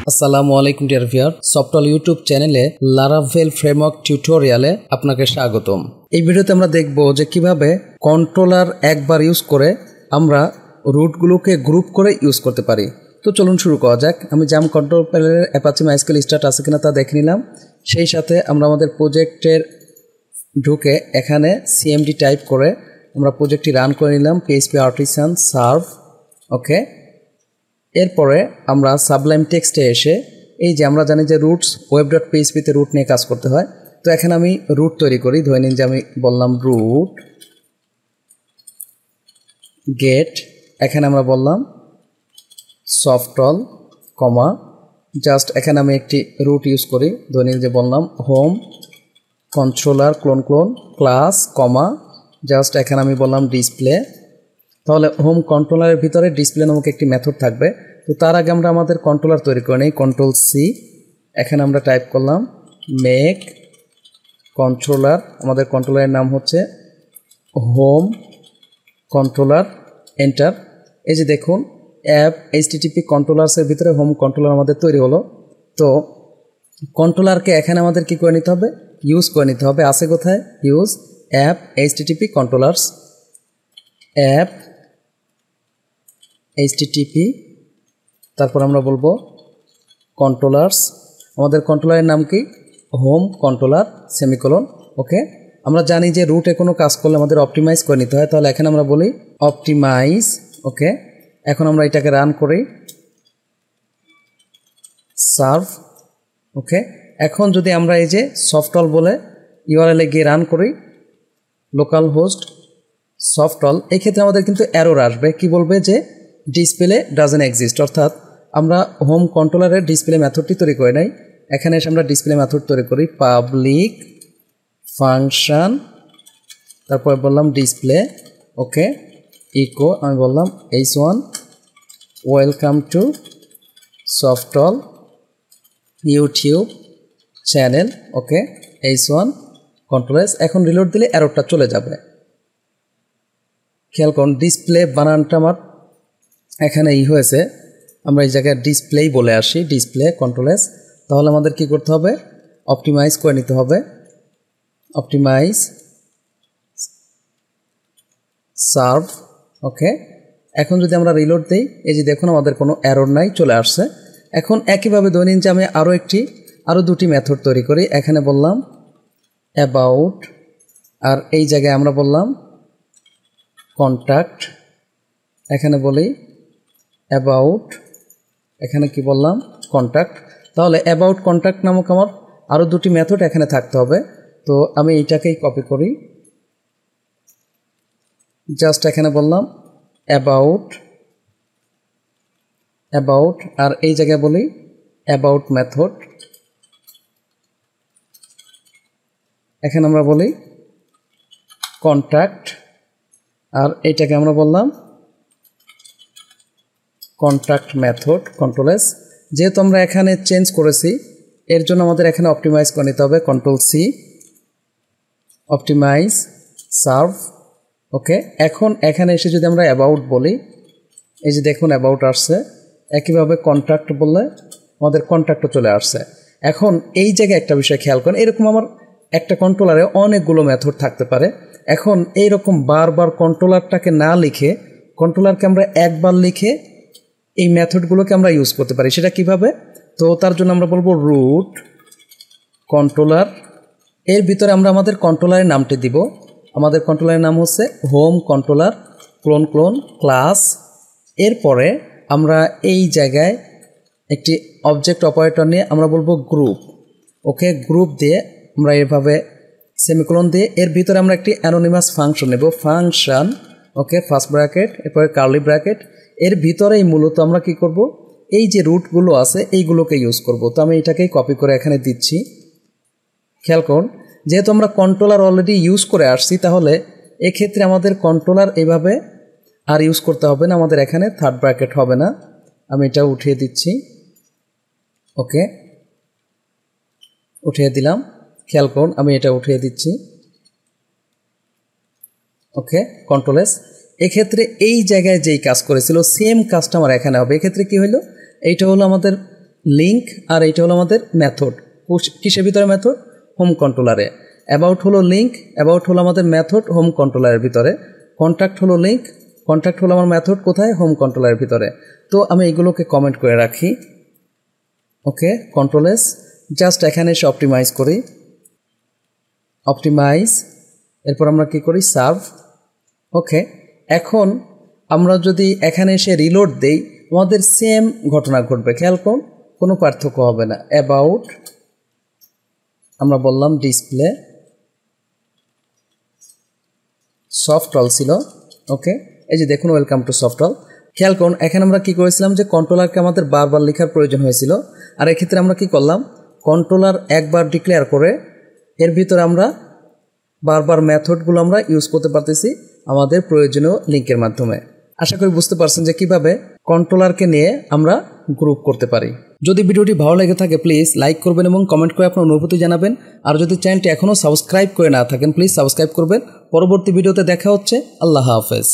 আসসালামু আলাইকুম dear viewer, software YouTube চ্যানেলে লারাভেল ফ্রেমওয়ার্ক টিউটোরিয়ালে আপনাকে স্বাগতম। এই ভিডিওতে আমরা দেখব যে কিভাবে কন্ট্রোলার একবার ইউজ করে আমরা রুটগুলোকে গ্রুপ করে ইউজ করতে পারি। তো চলুন শুরু করা যাক। আমি জাম কন্ট্রোল প্যানেলের অ্যাপাচি মাইস্কেল স্টার্ট আছে কিনা তা দেখে নিলাম। সেই সাথে আমরা আমাদের প্রজেক্টের ঢুকে এখানে সিএমডি টাইপ করে আমরা প্রজেক্টটি রান করে নিলাম। পিএইচপি আর্টিসান সার্ভ, ওকে। এরপরে আমরা সাবলাইম টেক্সটে এসে এই যে আমরা জানি যে রুটস web.php-তে রুট নিয়ে কাজ করতে হয়। তো এখানে আমি রুট তৈরি করি। ধরে নিন যে আমি বললাম রুট গেট, এখানে আমরা বললাম সফটল কমা জাস্ট এখানে আমি একটি রুট ইউজ করি। ধরে নিন যে বললাম হোম কন্ট্রোলার ক্লোন ক্লাস কমা জাস্ট এখানে আমি বললাম ডিসপ্লে। তাহলে হোম কন্ট্রোলারের ভিতরে ডিসপ্লে নামক একটি মেথড থাকবে। তো তার আগে আমরা আমাদের কন্ট্রোলার তৈরি করে নিই। কন্ট্রোল সি, এখানে আমরা টাইপ করলাম মেক কন্ট্রোলার। আমাদের কন্ট্রোলারের নাম হচ্ছে হোম কন্ট্রোলার, এন্টার। এই যে দেখুন অ্যাপ এইচটিটিপি কন্ট্রোলার্সের ভিতরে হোম কন্ট্রোলার আমাদের তৈরি হলো। তো কন্ট্রোলারকে এখানে আমাদের কি করে নিতে হবে? ইউজ করে নিতে হবে। আছে কোথায়? Use app HTTP controllers, app HTTP, তারপর আমরা বলবো কন্ট্রোলার্স। আমাদের কন্ট্রোলারের নাম কি? হোম কন্ট্রোলার সেমিকোলন, ওকে। আমরা জানি যে রুটে কোনো কাজ করলে আমাদের অপটিমাইজ করে নিতে হয়। তাহলে এখানে আমরা বলি অপটিমাইজ, ওকে। এখন আমরা এটাকে রান করি সার্ভ, ওকে। এখন যদি আমরা এই যে সফটল বলে ইউআরএল-এ গিয়ে রান করি লোকাল হোস্ট সফটল, এই ক্ষেত্রে আমাদের কিন্তু এরর আসবে। কি বলবে? যে ডিসপ্লে ডাজন্ট এক্সিস্ট, অর্থাৎ আমরা হোম কন্ট্রোলারের ডিসপ্লে মেথডটি তৈরি করে নাই। এখানে এসে আমরা ডিসপ্লে মেথড তৈরি করি পাবলিক ফাংশন, তারপর বললাম ডিসপ্লে, ওকে, ইকো আমি বললাম h1 ওয়েলকাম টু সফটল YouTube channel, okay, h1 controllers. এখন রিলোড দিলে এররটা চলে যাবে। খেয়াল করুন ডিসপ্লে বানানটা আমার এখানে হয়েছে, আমরা এই জায়গায় ডিসপ্লেই বলে আসি, ডিসপ্লে কন্ট্রোলার্স। তাহলে আমাদের কি করতে হবে? অপটিমাইজ করে নিতে হবে, অপটিমাইজ সার্ভ, ওকে। এখন যদি আমরা রিলোড দিই, এই যে দেখুন আমাদের কোনো এরর নাই, চলে আসছে। এখন একইভাবে দৈনিক যে আমি আরও দুটি মেথড তৈরি করি। এখানে বললাম অ্যাবাউট, আর এই জায়গায় আমরা বললাম কন্ট্যাক্ট, এখানে বলি অ্যাবাউট, এখানে কি বললাম কন্ট্যাক্ট। তাহলে অ্যাবাউট কন্ট্যাক্ট নামক আমার আরও দুটি মেথড এখানে থাকতে হবে। তো আমি এইটাকেই কপি করি, জাস্ট এখানে বললাম অ্যাবাউট, আর এই জায়গায় বলি অ্যাবাউট মেথড, এখানে আমরা বলি কন্ট্যাক্ট, আর এইটাকে আমরা বললাম কন্ট্যাক্ট মেথড কন্ট্রোলার্স। যেহেতু আমরা এখানে চেঞ্জ করেছি, এর জন্য আমাদের এখানে অপটিমাইজ করে নিতে হবে। কন্ট্রোল সি, অপটিমাইজ সার্ভ, ওকে। এখন এখানে এসে যদি আমরা অ্যাবাউট বলি, এই যে দেখুন অ্যাবাউট আসছে। একইভাবে কন্ট্যাক্ট বললে আমাদের কন্ট্যাক্টও চলে আসছে। এখন এই জায়গায় একটা বিষয় খেয়াল করেন, এরকম আমার একটা কন্ট্রোলারে অনেকগুলো মেথড থাকতে পারে। এখন এইরকম বারবার কন্ট্রোলারটাকে না লিখে কন্ট্রোলারকে আমরা একবার লিখে এই মেথডগুলোকে আমরা ইউজ করতে পারি। সেটা কিভাবে? তো তার জন্য আমরা বলবো রুট কন্ট্রোলার, এর ভিতরে আমরা আমাদের কন্ট্রোলারের নামটি দিব। আমাদের কন্ট্রোলারের নাম হচ্ছে হোম কন্ট্রোলার ক্লোন ক্লাস। এরপরে আমরা এই জায়গায় একটি অবজেক্ট অপারেটর নিয়ে আমরা বলবো গ্রুপ, ওকে। গ্রুপ দিয়ে আমরা এভাবে সেমিকোলন দিয়ে এর ভিতরে আমরা একটি অ্যানোনিমাস ফাংশন নেব, ফাংশন, ওকে, ফার্স্ট ব্র্যাকেট, এরপরে কার্লি ব্র্যাকেট। এর ভিতরেই মূলত আমরা কি করব? এই যে রুটগুলো আছে এইগুলোকে ইউজ করব। তো আমি এটাকেই কপি করে এখানে দিচ্ছি। খেয়াল করুন, যেহেতু আমরা কন্ট্রোলার অলরেডি ইউজ করে আসছি, তাহলে এক্ষেত্রে আমাদের কন্ট্রোলার এইভাবে আর ইউজ করতে হবে না, আমাদের এখানে থার্ড ব্র্যাকেট হবে না। আমি এটা উঠিয়ে দিচ্ছি, ওকে, উঠিয়ে দিলাম। খেয়াল করুন আমি এটা উঠিয়ে দিচ্ছি, ওকে, কন্ট্রোল এস। এক্ষেত্রে এই জায়গায় যেই কাজ করেছিল সেম কাজটা আমার এখানে হবে। এক্ষেত্রে কি হলো? এইটা হলো আমাদের লিঙ্ক, আর এইটা হলো আমাদের মেথড। কিসের ভিতরে মেথড? হোম কন্ট্রোলারে। অ্যাবাউট হলো লিঙ্ক, অ্যাবাউট হলো আমাদের মেথড হোম কন্ট্রোলারের ভিতরে। কন্ট্যাক্ট হলো লিঙ্ক, কন্ট্যাক্ট হলো আমার মেথড কোথায়? হোম কন্ট্রোলারের ভিতরে। তো আমি এগুলোকে কমেন্ট করে রাখি। ওকে, কন্ট্রোল এস, জাস্ট এখানে এসে অপটিমাইজ করি, অপটিমাইজ, এরপর আমরা কি করি? সার্ভ। ওকে, এখন আমরা যদি এখানে এসে রিলোড দেই আমাদের সেম ঘটনা ঘটবে, খেয়াল করুন, কোনো পার্থক্য হবে না। অ্যাবাউট আমরা বললাম ডিসপ্লে সফটওয়্যার ছিল। ওকে, এই যে দেখুন ওয়েলকাম টু সফটওয়্যার। খেয়াল করুন এখানে আমরা কি করেছিলাম যে কন্ট্রোলারকে আমাদের বারবার লেখার প্রয়োজন হয়েছিল, আর এক্ষেত্রে আমরা কি করলাম? কন্ট্রোলার একবার ডিক্লেয়ার করে এর ভিতরে আমরা বারবার মেথডগুলো আমরা ইউজ করতে পারতেছি আমাদের প্রয়োজনীয় লিঙ্কের মাধ্যমে। আশা করি বুঝতে পারছেন যে কিভাবে কন্ট্রোলারকে নিয়ে আমরা গ্রুপ করতে পারি। যদি ভিডিওটি ভালো লেগে থাকে প্লিজ লাইক করবেন এবং কমেন্ট করে আপনার অনুভূতি জানাবেন। আর যদি চ্যানেলটি এখনও সাবস্ক্রাইব করে না থাকেন প্লিজ সাবস্ক্রাইব করবেন। পরবর্তী ভিডিওতে দেখা হচ্ছে। আল্লাহ হাফেজ।